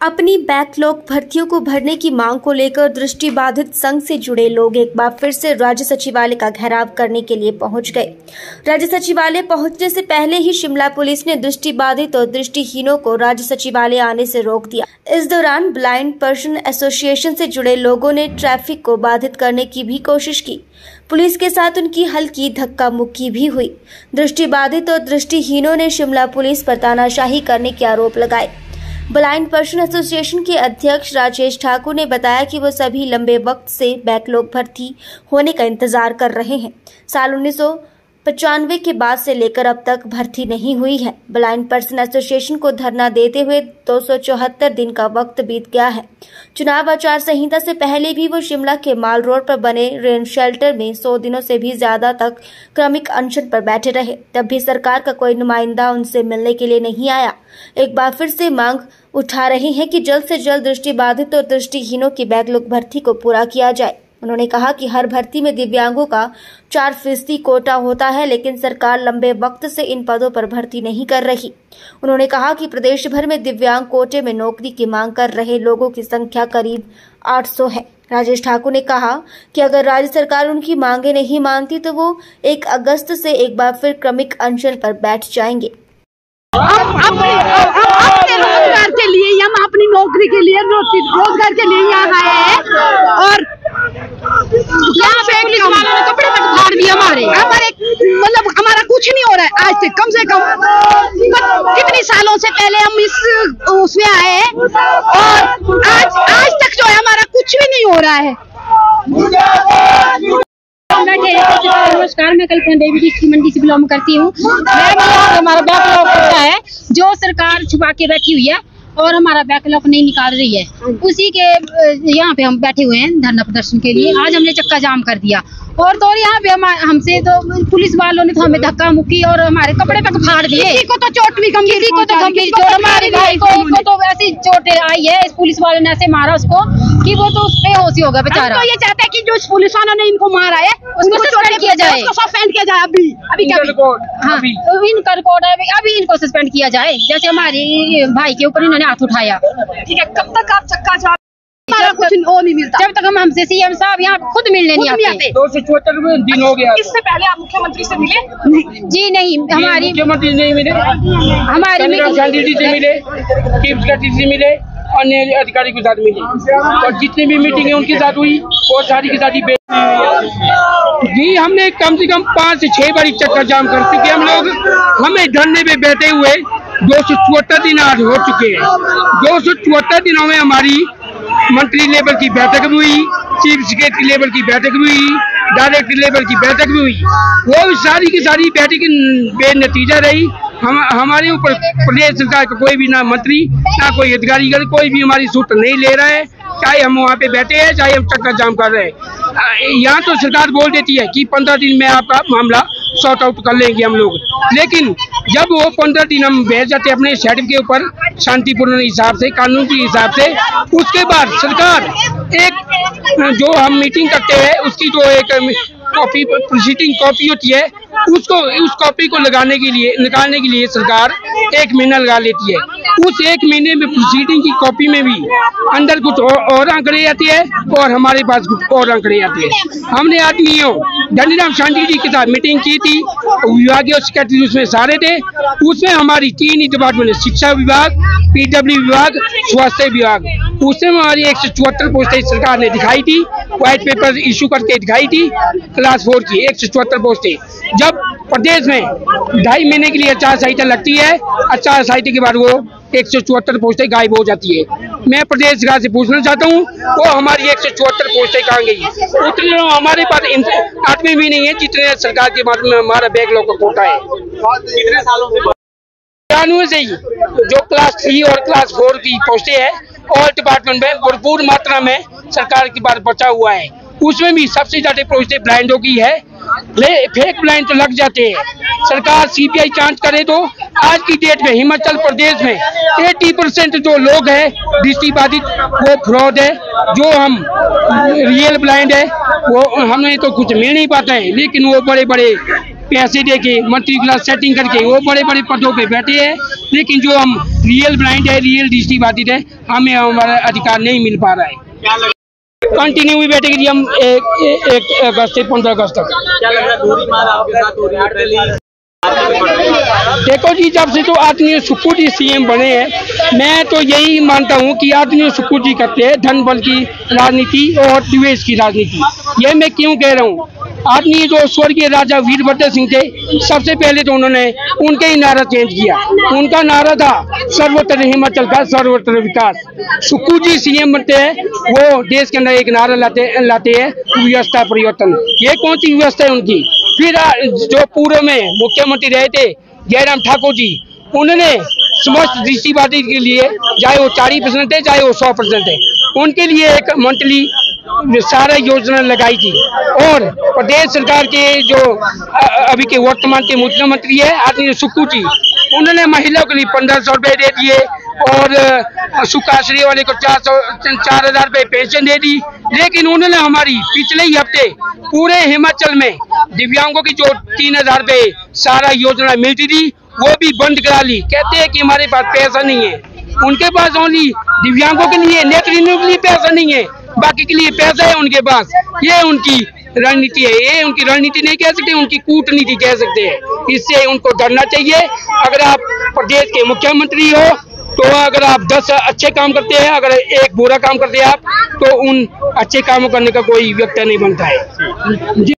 अपनी बैकलॉग भर्तियों को भरने की मांग को लेकर दृष्टिबाधित संघ से जुड़े लोग एक बार फिर से राज्य सचिवालय का घेराव करने के लिए पहुंच गए। राज्य सचिवालय पहुंचने से पहले ही शिमला पुलिस ने दृष्टिबाधित और दृष्टिहीनों को राज्य सचिवालय आने से रोक दिया। इस दौरान ब्लाइंड पर्सन एसोसिएशन से जुड़े लोगों ने ट्रैफिक को बाधित करने की भी कोशिश की। पुलिस के साथ उनकी हल्की धक्का मुक्की भी हुई। दृष्टिबाधित और दृष्टिहीनों ने शिमला पुलिस पर तानाशाही करने के आरोप लगाए। ब्लाइंड पर्सन एसोसिएशन के अध्यक्ष राजेश ठाकुर ने बताया कि वो सभी लंबे वक्त से बैकलॉग भर्ती होने का इंतजार कर रहे हैं। साल 1995 के बाद से लेकर अब तक भर्ती नहीं हुई है। ब्लाइंड पर्सन एसोसिएशन को धरना देते हुए 274 दिन का वक्त बीत गया है। चुनाव आचार संहिता से पहले भी वो शिमला के माल रोड पर बने रेन शेल्टर में 100 दिनों से भी ज्यादा तक क्रमिक अनशन पर बैठे रहे। तब भी सरकार का कोई नुमाइंदा उनसे मिलने के लिए नहीं आया। एक बार फिर से मांग उठा रहे हैं कि जल्द से जल्द दृष्टिबाधित और दृष्टिहीनों की बैकलॉग भर्ती को पूरा किया जाए। उन्होंने कहा कि हर भर्ती में दिव्यांगों का 4% कोटा होता है, लेकिन सरकार लंबे वक्त से इन पदों पर भर्ती नहीं कर रही। उन्होंने कहा कि प्रदेश भर में दिव्यांग कोटे में नौकरी की मांग कर रहे लोगों की संख्या करीब 800 है। राजेश ठाकुर ने कहा कि अगर राज्य सरकार उनकी मांगे नहीं मानती तो वो 1 अगस्त से एक बार फिर क्रमिक अनशन पर बैठ जाएंगे। अपने रोजगार के लिए, हम अपनी नौकरी के लिए, रोजगार के लिए यहाँ आए हैं और यहाँ पे पुलिस वालों ने कपड़े तक फाड़ दिए हमारे मतलब हमारा कुछ नहीं हो रहा है आज तक। कम से कम कितनी सालों से पहले हम इस उसमें आए हैं और आज तक जो है हमारा कुछ भी नहीं हो रहा है। नमस्कार, मैं कल्पना देवी की मंडी से बिलोंग करती हूँ। हमारा बैकलॉग होता है जो सरकार छुपा के बैठी हुई है और हमारा बैकलॉग नहीं निकाल रही है। उसी के यहाँ पे हम बैठे हुए हैं धरना प्रदर्शन के लिए। आज हमने चक्का जाम कर दिया और तो यहाँ पे हमसे तो पुलिस वालों ने तो हमें धक्का मुक्की और हमारे कपड़े तक फाड़ दिए। किसी को तो चोट भी गंभीर, किसी को तो गंभीर चोट, हमारे भाई को तो ऐसी चोट आई है। इस पुलिस वाले ने ऐसे मारा उसको कि वो तो बेहोश ही होगा बेचारा। तो ये चाहता है कि जो पुलिस वालों ने इनको मारा है उसको सस्पेंड किया जाए, सस्पेंड किया जाए। अभी क्या इनका रिकॉर्ड है, अभी इनको सस्पेंड किया जाए। जैसे हमारे भाई के ऊपर इन्होंने हाथ उठाया। ठीक है, कब तक आप चक्का जाम? कुछ नहीं मिलता जब तक हम हमसे सीएम साहब यहाँ खुद मिलने नहीं आते। 274 दिन हो गया। इससे पहले आप मुख्यमंत्री से मिले? जी नहीं, हमारी मुख्यमंत्री नहीं मिले, हमारी गांधी जी से मिले, चीफ सेक्रेटरी से मिले, अन्य अधिकारी के साथ मिले और जितनी भी मीटिंग है उनके साथ हुई वो सारी की सारी जी। हमने कम से कम 5 से 6 बार चक्कर जाम कर चुके हम लोग। हमें धरने पे बैठे हुए 274 दिन आज हो चुके हैं। 274 दिनों में हमारी मंत्री लेवल की बैठक भी हुई, चीफ सेक्रेटरी लेवल की बैठक भी हुई, डायरेक्टर लेवल की बैठक भी हुई। वो सारी की सारी बैठक बेनतीजा रही। हमारे ऊपर प्रदेश सरकार का कोई भी ना मंत्री ना कोई अधिकारी कोई भी हमारी सूट नहीं ले रहा है। चाहे हम वहाँ पे बैठे हैं, चाहे हम चक्कर जाम कर रहे हैं। यहाँ तो सरकार बोल देती है कि 15 दिन में आपका मामला सॉर्ट आउट कर लेंगे हम लोग, लेकिन जब वो 15 दिन हम भेज जाते हैं अपने शेड के ऊपर शांतिपूर्ण हिसाब से, कानून के हिसाब से, उसके बाद सरकार एक जो हम मीटिंग करते हैं उसकी जो एक कॉपी प्रोसीडिंग कॉपी होती है उसको उस कॉपी को निकालने के लिए सरकार 1 महीना लगा लेती है। उस 1 महीने में प्रोसीडिंग की कॉपी में भी अंदर कुछ और आंकड़े आते हैं और हमारे पास कुछ और आंकड़े आते हैं। हमने आदमियों धनीराम शांति जी के साथ मीटिंग की थी, विभागीय सेक्रेटरी उसमें सारे थे। उसमें हमारी 3 ही डिपार्टमेंट, शिक्षा विभाग, पीडब्ल्यू विभाग, स्वास्थ्य विभाग, उसमें हमारी 174 पोस्टें सरकार ने दिखाई थी, व्हाइट पेपर इशू करके दिखाई थी। क्लास 4 की 174 पोस्टें। जब प्रदेश में 2.5 महीने के लिए आचार संहिता लगती है, आचार संहिता के बाद वो 174 पोस्टें गायब हो जाती है। मैं प्रदेश सरकार से पूछना चाहता हूँ वो हमारी 174 पोस्टें कहाँ गई? उतने हमारे पास आदमी भी नहीं है जितने सरकार के बाद में हमारा बैकलॉग का कोटा है। कितने सालों से? कानून से ही जो क्लास 3 और क्लास 4 की पोस्टें हैं ऑल डिपार्टमेंट में भरपूर मात्रा में सरकार के पास बचा हुआ है। उसमें भी सबसे ज्यादा पोस्टें ब्लाइंडों की है। फेक ब्लाइंड तो लग जाते हैं। सरकार सीबीआई जांच करे तो आज की डेट में हिमाचल प्रदेश में 80% जो लोग हैं दृष्टिबाधित वो फ्रॉड है। जो हम रियल ब्लाइंड है वो हमें तो कुछ मिल नहीं पाता है, लेकिन वो बड़े बड़े पैसे दे के मंत्री क्लास सेटिंग करके वो बड़े बड़े पदों पे बैठे हैं। लेकिन जो हम रियल ब्लाइंड है, रियल दृष्टि बाधित है, हमें हमारा अधिकार नहीं मिल पा रहा है। कंटिन्यू हुई बैठेगी जी हम 1 अगस्त से 15 अगस्त तक। क्या लग रहा है दूरी मार आपके साथ हो रही है पहली? देखो जी, जब से तो आदरणीय सुक्खू जी सीएम बने हैं, मैं तो यही मानता हूँ कि आदरणीय सुक्खू जी करते हैं धन बल की राजनीति और द्वेष की राजनीति। ये मैं क्यों कह रहा हूँ, आदरणीय जो स्वर्गीय राजा वीरभद्र सिंह थे, सबसे पहले तो उन्होंने उनके ही नारा चेंज किया। उनका नारा था सर्वत्र हिमाचल का सर्वत्र विकास। सुक्खू जी सीएम बनते हैं, वो देश के अंदर एक नारा लाते हैं व्यवस्था परिवर्तन। ये कौन सी व्यवस्था है उनकी? फिर जो पूर्व में मुख्यमंत्री रहे थे जयराम ठाकुर जी, उन्होंने समस्त दृष्टिबाधित के लिए, चाहे वो 40% है चाहे वो 100% है, उनके लिए एक मंथली सारा योजना लगाई थी। और प्रदेश सरकार के जो अभी के वर्तमान के मुख्यमंत्री है आदरणीय सुक्खू जी, उन्होंने महिलाओं के लिए 1500 रुपए दे दिए और सुखाश्री वाले को 4,000 रुपए पेंशन दे दी। लेकिन उन्होंने हमारी पिछले ही हफ्ते पूरे हिमाचल में दिव्यांगों की जो 3,000 रुपए सारा योजना मिलती थी, वो भी बंद करा ली। कहते हैं कि हमारे पास पैसा नहीं है। उनके पास ओनली दिव्यांगों के लिए, नेत्रहीनों के लिए पैसा नहीं है, बाकी के लिए पैसा है उनके पास। ये उनकी रणनीति है, ये उनकी रणनीति नहीं कह सकते, उनकी कूटनीति कह सकते हैं। इससे उनको डरना चाहिए। अगर आप प्रदेश के मुख्यमंत्री हो तो अगर आप 10 अच्छे काम करते हैं, अगर एक बुरा काम करते हैं आप, तो उन अच्छे कामों करने का कोई व्यक्ति नहीं बनता है।